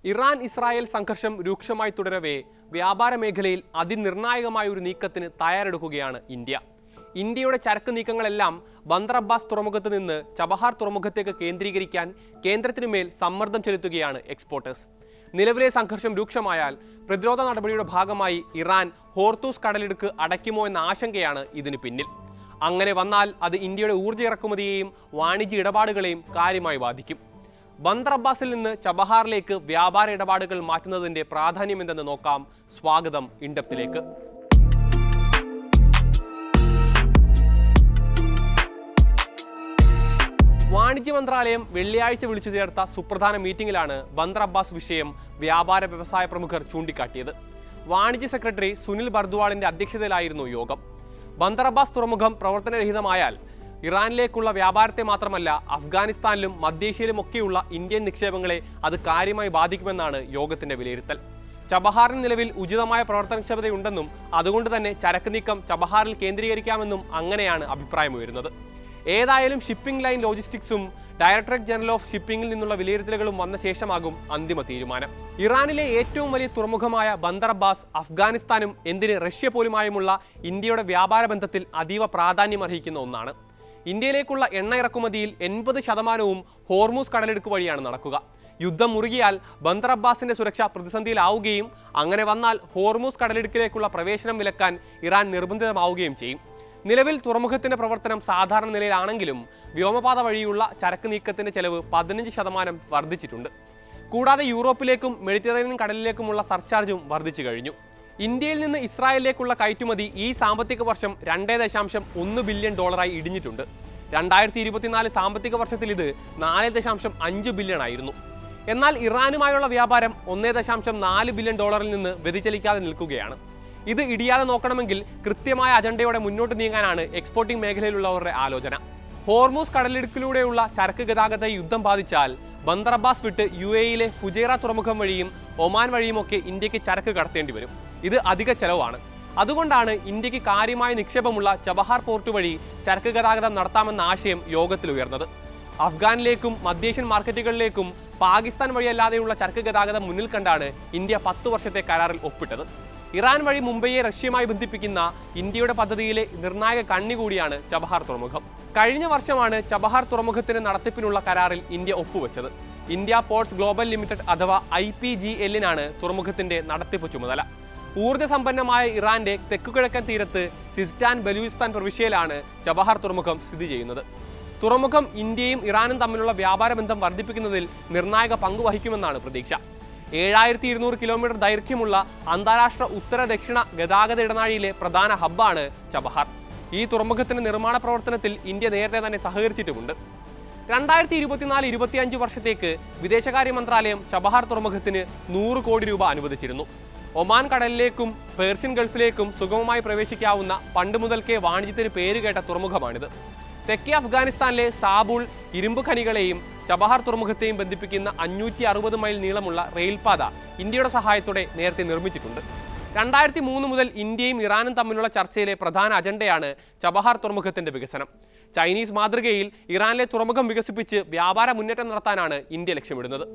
Iran Israel സംഘർഷം രൂക്ഷമായി തുടരവേ വ്യാപാര മേഖലയിൽ അതിനിർണായകമായ ഒരു നീക്കത്തിന് തയ്യാറെടുക്കുകയാണ് ഇന്ത്യ. ഇന്ത്യയുടെ ചരക്ക് നീക്കങ്ങളെല്ലാം ബന്ദർ അബ്ബാസ് തുറമുഖത്ത് നിന്ന് ചബഹാർ തുറമുഖത്തേക്ക് കേന്ദ്രീകരിക്കാൻ കേന്ദ്രത്തിനുമേൽ സമ്മർദ്ദം ചെലുത്തുകയാണ് എക്സ്പോർട്ടേഴ്സ്. നിലവിലെ സംഘർഷം രൂക്ഷമായാൽ പ്രതിരോധ നടപടിയുടെ ഭാഗമായി ഇറാൻ ഹോർത്തൂസ് കടലിടുക്ക് അടയ്ക്കുമോ എന്ന ആശങ്കയാണ് ഇതിന് പിന്നിൽ. അങ്ങനെ വന്നാൽ അത് ഇന്ത്യയുടെ ഊർജ്ജ ഇറക്കുമതിയെയും വാണിജ്യ ഇടപാടുകളെയും കാര്യമായി ബാധിക്കും. ബന്ദർ അബ്ബാസിൽ നിന്ന് ചബഹാറിലേക്ക് വ്യാപാര ഇടപാടുകൾ മാറ്റുന്നതിന്റെ പ്രാധാന്യം എന്തെന്ന് നോക്കാം. സ്വാഗതം ഇൻഡെപ്തിലേക്ക്. വാണിജ്യ മന്ത്രാലയം വെള്ളിയാഴ്ച വിളിച്ചു ചേർത്ത സുപ്രധാന മീറ്റിംഗിലാണ് ബന്ദർ അബ്ബാസ് വിഷയം വ്യാപാര വ്യവസായ പ്രമുഖർ ചൂണ്ടിക്കാട്ടിയത്. വാണിജ്യ സെക്രട്ടറി സുനിൽ ബർദ്വാളിന്റെ അധ്യക്ഷതയിലായിരുന്നു യോഗം. ബന്ദർ അബ്ബാസ് തുറമുഖം പ്രവർത്തനരഹിതമായാൽ ഇറാനിലേക്കുള്ള വ്യാപാരത്തെ മാത്രമല്ല അഫ്ഗാനിസ്ഥാനിലും മധ്യേഷ്യയിലുമൊക്കെയുള്ള ഇന്ത്യൻ നിക്ഷേപങ്ങളെ അത് കാര്യമായി ബാധിക്കുമെന്നാണ് യോഗത്തിന്റെ വിലയിരുത്തൽ. ചബഹാറിന് നിലവിൽ ഉചിതമായ പ്രവർത്തനക്ഷമതയുണ്ടെന്നും അതുകൊണ്ട് തന്നെ ചരക്ക് നീക്കം ചബഹാറിൽ കേന്ദ്രീകരിക്കാമെന്നും അങ്ങനെയാണ് അഭിപ്രായമുയരുന്നത്. ഏതായാലും ഷിപ്പിംഗ് ലൈൻ ലോജിസ്റ്റിക്സും ഡയറക്ടറേറ്റ് ജനറൽ ഓഫ് ഷിപ്പിംഗിൽ നിന്നുള്ള വിലയിരുത്തലുകളും വന്ന ശേഷമാകും അന്തിമ തീരുമാനം. ഇറാനിലെ ഏറ്റവും വലിയ തുറമുഖമായ ബന്ദർ അബ്ബാസ് അഫ്ഗാനിസ്ഥാനും എന്തിന് റഷ്യ പോലുമായുമുള്ള ഇന്ത്യയുടെ വ്യാപാര ബന്ധത്തിൽ അതീവ പ്രാധാന്യം അർഹിക്കുന്ന ഒന്നാണ്. ഇന്ത്യയിലേക്കുള്ള എണ്ണ ഇറക്കുമതിയിൽ 80% ഹോർമൂസ് കടലിടുക്ക് വഴിയാണ് നടക്കുക. യുദ്ധം മുറുകിയാൽ ബന്ദർ അബ്ബാസിന്റെ സുരക്ഷ പ്രതിസന്ധിയിലാവുകയും അങ്ങനെ വന്നാൽ ഹോർമൂസ് കടലിടുക്കിലേക്കുള്ള പ്രവേശനം വിലക്കാൻ ഇറാൻ നിർബന്ധിതമാവുകയും ചെയ്യും. നിലവിൽ തുറമുഖത്തിന്റെ പ്രവർത്തനം സാധാരണ നിലയിലാണെങ്കിലും വ്യോമപാത വഴിയുള്ള ചരക്ക് നീക്കത്തിന്റെ ചെലവ് 15% വർദ്ധിച്ചിട്ടുണ്ട്. കൂടാതെ യൂറോപ്പിലേക്കും മെഡിറ്ററേനിയൻ കടലിലേക്കുമുള്ള സർചാർജും വർദ്ധിച്ചു കഴിഞ്ഞു. ഇന്ത്യയിൽ നിന്ന് ഇസ്രായേലിലേക്കുള്ള കയറ്റുമതി ഈ സാമ്പത്തിക വർഷം $2.1 ബില്യൺ ഇടിഞ്ഞിട്ടുണ്ട്. 2024 സാമ്പത്തിക വർഷത്തിൽ ഇത് $4.5 ബില്യൺ ആയിരുന്നു. എന്നാൽ ഇറാനുമായുള്ള വ്യാപാരം $1.4 ബില്യൺ നിന്ന് വ്യതിചലിക്കാതെ നിൽക്കുകയാണ്. ഇത് ഇടിയാതെ നോക്കണമെങ്കിൽ കൃത്യമായ അജണ്ടയോടെ മുന്നോട്ട് നീങ്ങാനാണ് എക്സ്പോർട്ടിംഗ് മേഖലയിലുള്ളവരുടെ ആലോചന. ഹോർമൂസ് കടലിടുക്കിലൂടെയുള്ള ചരക്ക് ഗതാഗത യുദ്ധം ബാധിച്ചാൽ ബന്ദർ അബ്ബാസ് വിട്ട് UAE-യിലെ ഫുജൈറ തുറമുഖം വഴിയും ഒമാൻ വഴിയുമൊക്കെ ഇന്ത്യക്ക് ചരക്ക് കടത്തേണ്ടി വരും. ഇത് അധിക ചെലവാണ്. അതുകൊണ്ടാണ് ഇന്ത്യക്ക് കാര്യമായ നിക്ഷേപമുള്ള ചബഹാർ പോർട്ട് വഴി ചരക്ക് ഗതാഗതം നടത്താമെന്ന ആശയം യോഗത്തിൽ ഉയർന്നത്. അഫ്ഗാനിലേക്കും മധ്യേഷ്യൻ മാർക്കറ്റുകളിലേക്കും പാകിസ്ഥാൻ വഴിയല്ലാതെയുള്ള ചരക്ക് ഗതാഗതം മുന്നിൽ കണ്ടാണ് ഇന്ത്യ 10 വർഷത്തെ കരാറിൽ ഒപ്പിട്ടത്. ഇറാൻ വഴി മുംബൈയെ റഷ്യയുമായി ബന്ധിപ്പിക്കുന്ന ഇന്ത്യയുടെ പദ്ധതിയിലെ നിർണായക കണ്ണി കൂടിയാണ് ചബഹാർ തുറമുഖം. കഴിഞ്ഞ വർഷമാണ് ചബഹാർ തുറമുഖത്തിന്റെ നടത്തിപ്പിനുള്ള കരാറിൽ ഇന്ത്യ ഒപ്പുവെച്ചത്. ഇന്ത്യ പോർട്സ് ഗ്ലോബൽ ലിമിറ്റഡ് അഥവാ IPGL-നാണ് തുറമുഖത്തിന്റെ നടത്തിപ്പ് ചുമതല. ഊർജ്ജ സമ്പന്നമായ ഇറാന്റെ തെക്കുകിഴക്കൻ തീരത്ത് സിസ്റ്റാൻ ബലൂചിസ്ഥാൻ പ്രവിശ്യയിലാണ് ചബഹാർ തുറമുഖം സ്ഥിതി ചെയ്യുന്നത്. തുറമുഖം ഇന്ത്യയും ഇറാനും തമ്മിലുള്ള വ്യാപാര ബന്ധം വർദ്ധിപ്പിക്കുന്നതിൽ നിർണായക പങ്ക് വഹിക്കുമെന്നാണ് പ്രതീക്ഷ. 7200 കിലോമീറ്റർ ദൈർഘ്യമുള്ള അന്താരാഷ്ട്ര ഉത്തര ദക്ഷിണ ഗതാഗത ഇടനാഴിയിലെ പ്രധാന ഹബ്ബാണ് ചബഹാർ. ഈ തുറമുഖത്തിന്റെ നിർമ്മാണ പ്രവർത്തനത്തിൽ ഇന്ത്യ നേരത്തെ തന്നെ സഹകരിച്ചിട്ടുമുണ്ട്. 2024-25 വർഷത്തേക്ക് വിദേശകാര്യ മന്ത്രാലയം ചബഹാർ തുറമുഖത്തിന് 100 കോടി രൂപ അനുവദിച്ചിരുന്നു. ഒമാൻ കടലിലേക്കും പേർഷ്യൻ ഗൾഫിലേക്കും സുഗമമായി പ്രവേശിക്കാവുന്ന പണ്ട് മുതൽക്കേ വാണിജ്യത്തിന് പേരുകേട്ട തുറമുഖമാണിത്. തെക്കേ അഫ്ഗാനിസ്ഥാനിലെ സാബൂൾ ഇരുമ്പ് ഖനികളെയും ചബഹാർ തുറമുഖത്തെയും ബന്ധിപ്പിക്കുന്ന 560 മൈൽ നീളമുള്ള റെയിൽപാത ഇന്ത്യയുടെ സഹായത്തോടെ നേരത്തെ നിർമ്മിച്ചിട്ടുണ്ട്. 2003 മുതൽ ഇന്ത്യയും ഇറാനും തമ്മിലുള്ള ചർച്ചയിലെ പ്രധാന അജണ്ടയാണ് ചബഹാർ തുറമുഖത്തിന്റെ വികസനം. ചൈനീസ് മാതൃകയിൽ ഇറാനിലെ തുറമുഖം വികസിപ്പിച്ച് വ്യാപാര മുന്നേറ്റം നടത്താനാണ് ഇന്ത്യ ലക്ഷ്യമിടുന്നത്.